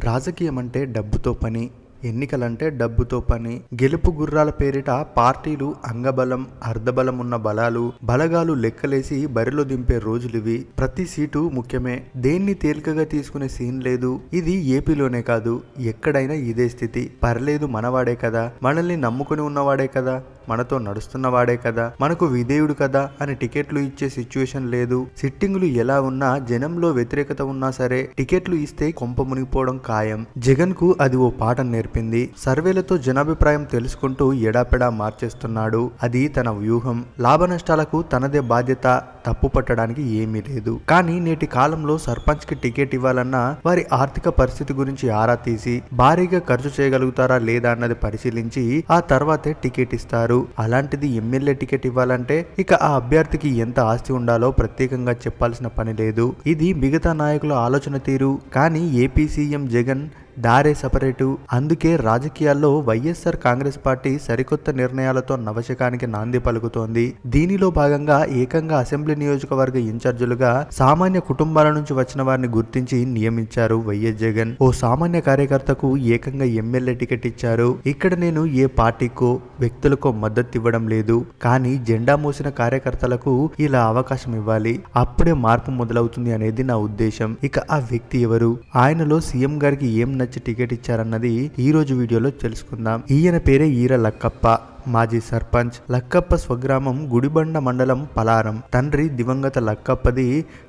రాజకీయం అంటే డబ్బుతో పని, ఎన్నికలంటే డబ్బుతో పని. గెలుపు గుర్రాల పేరిట పార్టీలు అంగబలం, అర్ధబలం ఉన్న బలగాలు లెక్కలేసి బరిలో దింపే రోజులివి. ప్రతి సీటు ముఖ్యమే, దేన్ని తేలికగా తీసుకునే సీన్ లేదు. ఇది ఏపీలోనే కాదు, ఎక్కడైనా ఇదే స్థితి. పర్లేదు, మనవాడే కదా, మనల్ని నమ్ముకుని ఉన్నవాడే కదా, మనతో నడుస్తున్నవాడే కదా, మనకు విధేయుడు కదా అని టికెట్లు ఇచ్చే సిచ్యువేషన్ లేదు. సిట్టింగులు ఎలా ఉన్నా, జనంలో వ్యతిరేకత ఉన్నా సరే టికెట్లు ఇస్తే కొంప మునిగిపోవడం ఖాయం. జగన్ కు అది ఓ పాఠం నేర్పింది. సర్వేలతో జనాభిప్రాయం తెలుసుకుంటూ ఎడాపెడా మార్చేస్తున్నాడు. అది తన వ్యూహం. లాభ నష్టాలకు తనదే బాధ్యత, తప్పు పట్టడానికి ఏమీ లేదు. కానీ నేటి కాలంలో సర్పంచ్ కి టికెట్ ఇవ్వాలన్నా వారి ఆర్థిక పరిస్థితి గురించి ఆరా తీసి భారీగా ఖర్చు చేయగలుగుతారా లేదా అన్నది పరిశీలించి ఆ తర్వాతే టికెట్ ఇస్తారు. అలాంటిది ఎమ్మెల్యే టికెట్ ఇవ్వాలంటే ఇక ఆ అభ్యర్థికి ఎంత ఆస్తి ఉండాలో ప్రత్యేకంగా చెప్పాల్సిన పని లేదు. ఇది మిగతా నాయకుల ఆలోచన తీరు. కానీ ఏపీ సీఎం జగన్ దారే సపరేటు. అందుకే రాజకీయాల్లో వైఎస్ఆర్ కాంగ్రెస్ పార్టీ సరికొత్త నిర్ణయాలతో నవశకానికి నాంది పలుకుతోంది. దీనిలో భాగంగా ఏకంగా అసెంబ్లీ నియోజకవర్గ ఇన్ఛార్జీలుగా సామాన్య కుటుంబాల నుంచి వచ్చిన వారిని గుర్తించి నియమించారు వైఎస్ జగన్. ఓ సామాన్య కార్యకర్తకు ఏకంగా ఎమ్మెల్యే టికెట్ ఇచ్చారు. ఇక్కడ నేను ఏ పార్టీకో వ్యక్తులకో మద్దతు ఇవ్వడం లేదు, కానీ జెండా మోసిన కార్యకర్తలకు ఇలా అవకాశం ఇవ్వాలి, అప్పుడే మార్పు మొదలవుతుంది అనేది నా ఉద్దేశం. ఇక ఆ వ్యక్తి ఎవరు, ఆయనలో సీఎం గారికి ఏం టికెట్ ఇచ్చారన్నది ఈ రోజు వీడియోలో తెలుసుకుందాం. ఈయన పేరే ఈర లక్కప్ప. మాజీ సర్పంచ్. లక్కప్ప స్వగ్రామం గుడిబండ మండలం పలారం. తండ్రి దివంగత లక్కప్పది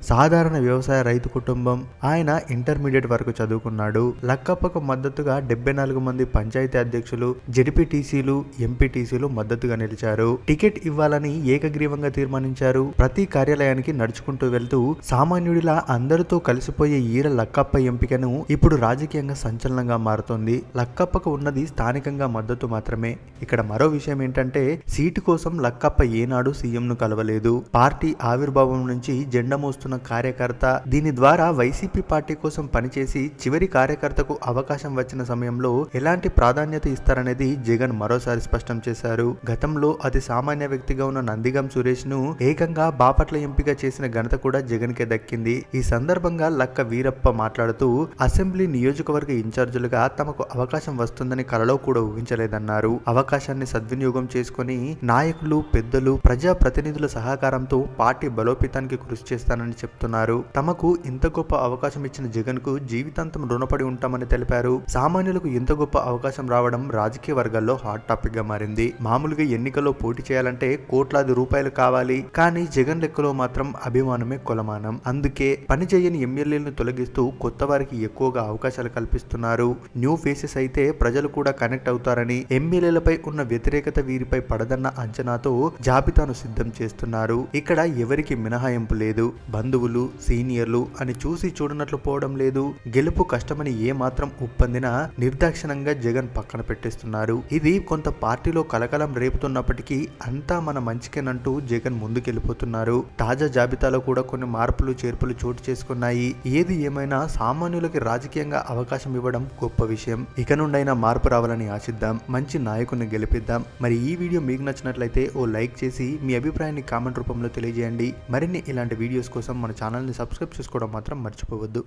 సాధారణ వ్యవసాయ రైతు కుటుంబం. ఆయన ఇంటర్మీడియట్ వరకు చదువుకున్నాడు. లక్కప్పకు మద్దతుగా 74 మంది పంచాయతీ అధ్యక్షులు, జెడ్పీటీసీలు, ఎంపీటీసీలు మద్దతుగా నిలిచారు. టికెట్ ఇవ్వాలని ఏకగ్రీవంగా తీర్మానించారు. ప్రతి కార్యాలయానికి నడుచుకుంటూ వెళ్తూ సామాన్యుడిలా అందరితో కలిసిపోయే ఈర లక్కప్ప ఎంపికను ఇప్పుడు రాజకీయంగా సంచలనంగా మారుతోంది. లక్కప్పకు ఉన్నది స్థానికంగా మద్దతు మాత్రమే. ఇక్కడ మరో విషయం ఏంటంటే, సీటు కోసం లక్కప్ప ఏనాడు సీఎం ను కలవలేదు. పార్టీ ఆవిర్భావం నుంచి జెండా మోస్తున్న కార్యకర్త. దీని ద్వారా వైసీపీ పార్టీ కోసం పనిచేసి చివరి కార్యకర్తకు అవకాశం వచ్చిన సమయంలో ఎలాంటి ప్రాధాన్యత ఇస్తారనేది జగన్ మరోసారి స్పష్టం చేశారు. గతంలో అతి సామాన్య వ్యక్తిగా ఉన్న నందిగం సురేష్ ను ఏకంగా బాపట్ల ఎంపిక చేసిన ఘనత కూడా జగన్ కే దక్కింది. ఈ సందర్భంగా లక్క వీరప్ప మాట్లాడుతూ, అసెంబ్లీ నియోజకవర్గ ఇన్ఛార్జీలుగా తమకు అవకాశం వస్తుందని కలలో కూడా ఊహించలేదన్నారు. అవకాశాన్ని సద్వినియోగం చేసుకుని నాయకులు, పెద్దలు, ప్రజా ప్రతినిధుల సహకారంతో పార్టీ బలోపేతానికి కృషి చేస్తానని చెప్తున్నారు. తమకు ఇంత గొప్ప అవకాశం ఇచ్చిన జగన్ కు జీవితాంతం రుణపడి ఉంటామని తెలిపారు. సామాన్యులకు ఇంత గొప్ప అవకాశం రావడం రాజకీయ వర్గాల్లో హాట్ టాపిక్ గా మారింది. మామూలుగా ఎన్నికల్లో పోటీ చేయాలంటే కోట్లాది రూపాయలు కావాలి, కానీ జగన్ లెక్కలో మాత్రం అభిమానమే కొలమానం. అందుకే పని చేయని ఎమ్మెల్యేలను తొలగిస్తూ కొత్త వారికి ఎక్కువగా అవకాశాలు కల్పిస్తున్నారు. న్యూ ఫేసెస్ అయితే ప్రజలు కూడా కనెక్ట్ అవుతారని, ఎమ్మెల్యేలపై ఉన్న వ్యతిరేకత వీరిపై పడదన్న అంచనాతో జాబితాను సిద్ధం చేస్తున్నారు. ఇక్కడ ఎవరికి మినహాయింపు లేదు. బంధువులు, సీనియర్లు అని చూసి చూడనట్లు పోవడం లేదు. గెలుపు కష్టమని ఏ మాత్రం ఒప్పందినా నిర్దాక్షిణంగా జగన్ పక్కన పెట్టేస్తున్నారు. ఇది కొంత పార్టీలో కలకలం రేపుతున్నప్పటికీ అంతా మన మంచికేనంటూ జగన్ ముందుకెళ్లిపోతున్నారు. తాజా జాబితాలో కూడా కొన్ని మార్పులు చేర్పులు చోటు చేసుకున్నాయి. ఏది ఏమైనా సామాన్యులకి రాజకీయంగా అవకాశం ఇవ్వడం గొప్ప విషయం. ఇక నుండైనా మార్పు రావాలని ఆశిద్దాం. మంచి నాయకుడిని గెలిపిద్దాం. మరి ఈ వీడియో మీకు నచ్చినట్లయితే ఓ లైక్ చేసి మీ అభిప్రాయాన్ని కామెంట్ రూపంలో తెలియజేయండి. మరిన్ని ఇలాంటి వీడియోస్ కోసం మన ఛానల్ని సబ్స్క్రైబ్ చేసుకోవడం మాత్రం మర్చిపోవద్దు.